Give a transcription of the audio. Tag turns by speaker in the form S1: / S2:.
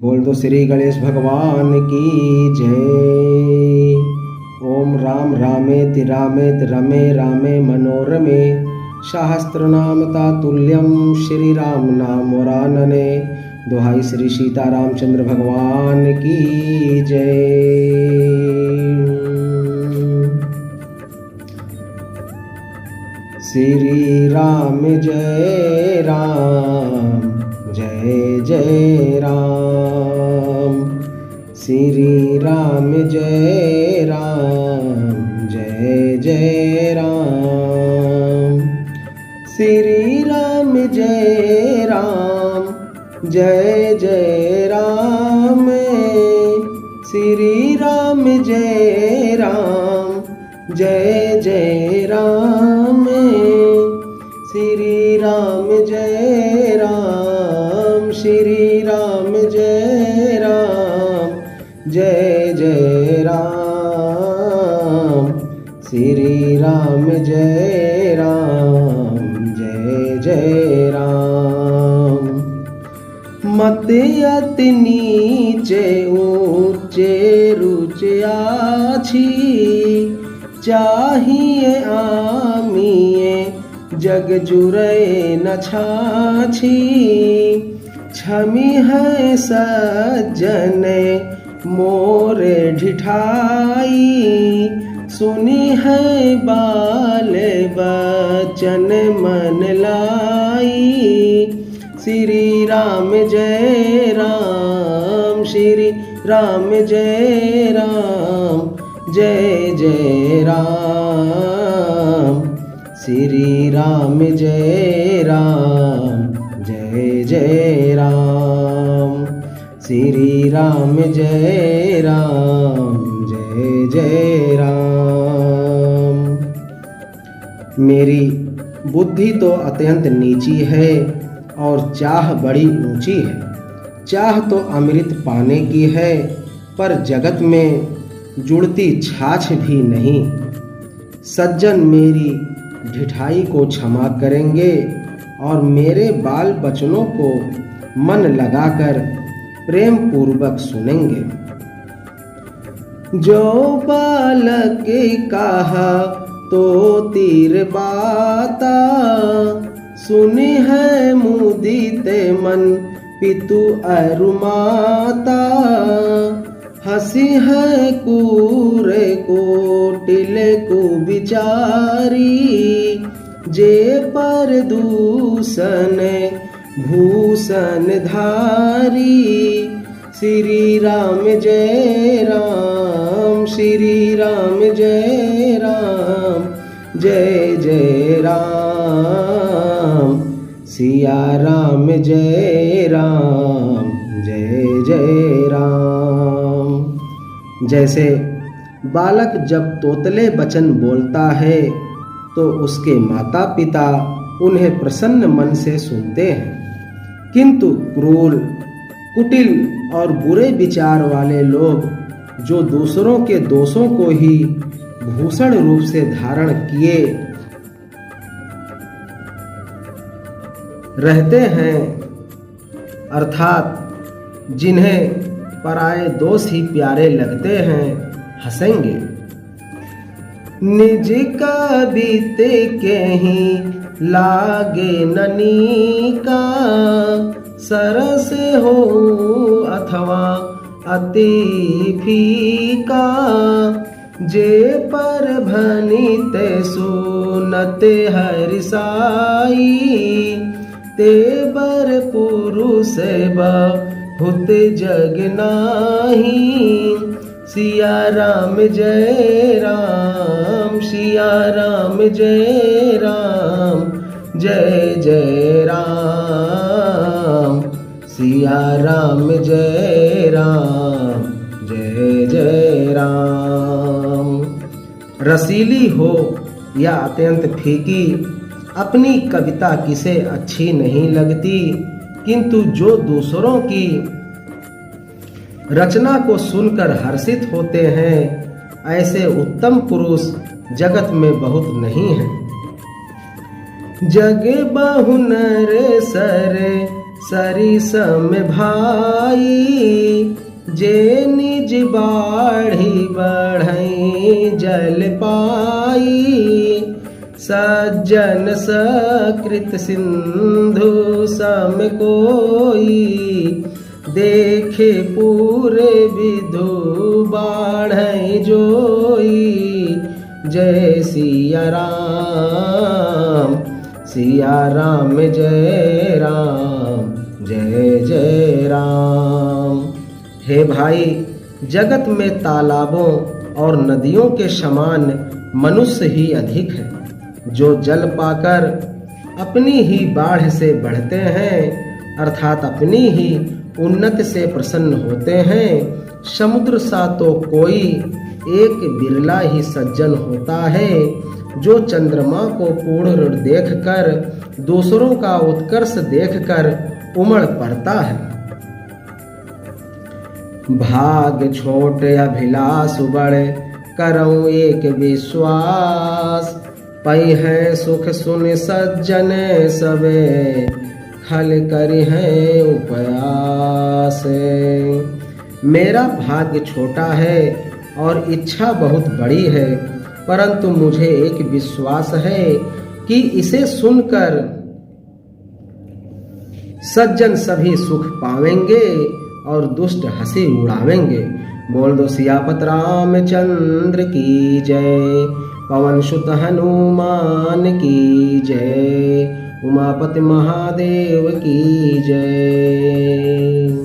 S1: बोल दो श्री गणेश भगवान की जय। ओम राम रामेति रामेति रमे रामे मनोरमे सहस्रनाम तातुल्यम श्री राम नाम वरानने। दुहाई श्री सीता रामचंद्र भगवान की जय। श्री राम जय राम जय जय राम। श्री राम जय राम जय जय राम। श्री राम जय राम जय जय राम। श्री राम जय राम जय जय राम। श्री राम जय राम। श्री राम जय राम जय जय राम। श्री राम जय राम जय जय राम। मत अति नीचे ऊंचे रुचे आछी। चाहिए आमिए जग जुरे न छाछी। छमी है सज्जन मोरे ढिठाई। सुनी है बाल बचन मन लाई। श्री राम जय राम। श्री राम जय राम जय जय राम। श्री राम जय राम जय जय राम। श्री राम जय राम जय जय राम। मेरी बुद्धि तो अत्यंत नीची है और चाह बड़ी ऊंची है। चाह तो अमृत पाने की है, पर जगत में जुड़ती छाछ भी नहीं। सज्जन मेरी ढिठाई को क्षमा करेंगे और मेरे बाल बचनों को मन लगाकर प्रेम पूर्वक सुनेंगे। जो बालक कहा तो तीर बाता। सुनी है मुदित मन पितु अरु माता। हंसी है कूरे कोटिल को बिचारी। जे पर दूषण भूषण धारी। श्री राम जय राम। श्री राम जय राम जय जय राम। सिया राम जय राम जय जय राम। जैसे बालक जब तोतले बचन बोलता है तो उसके माता पिता उन्हें प्रसन्न मन से सुनते हैं, किंतु क्रूर कुटिल और बुरे विचार वाले लोग जो दूसरों के दोषों को ही भूषण रूप से धारण किए रहते हैं, अर्थात जिन्हें पराये दोष ही प्यारे लगते हैं, हंसेंगे। निज का बीते के ही लागे ननी का। सरस हो अथवा अति फीका। जे पर भनिते सुनते हरिसाई। ते बर पुरुष बहुत जग नाही। सिया राम जय राम। सिया राम जय राम जय जय राम। सिया राम जय राम जय जय राम। रसीली हो या अत्यंत फीकी, अपनी कविता किसे अच्छी नहीं लगती, किंतु जो दूसरों की रचना को सुनकर हर्षित होते हैं, ऐसे उत्तम पुरुष जगत में बहुत नहीं हैं। जग बहु नर सर सरिसम भाई, जे निज बाढ़ी बढ़ई जल पाई। सज्जन सकृत सिंधु सम कोई, देखे पूरे विधु बाढ़ई जोई। जय सिया राम, सिया राम जय राम, जय जय राम। हे भाई, जगत में तालाबों और नदियों के समान मनुष्य ही अधिक है, जो जल पाकर अपनी ही बाढ़ से बढ़ते हैं, अर्थात अपनी ही उन्नति से प्रसन्न होते हैं। समुद्र सा तो कोई एक बिरला ही सज्जन होता है, जो चंद्रमा को पूर्ण देखकर दूसरों का उत्कर्ष देखकर उमड़ पड़ता है। भाग छोट अभिलाष बड़, करऊं एक विश्वास। पई है सुख सुन सज्जन सबे, खल करी है उपयास। मेरा भाग्य छोटा है और इच्छा बहुत बड़ी है, परंतु मुझे एक विश्वास है कि इसे सुनकर सज्जन सभी सुख पावेंगे और दुष्ट हंसी उड़ावेंगे। बोल दो सियापत रामचंद्र की जय, पवन सुत हनुमान की जय, उमापति महादेव की जय।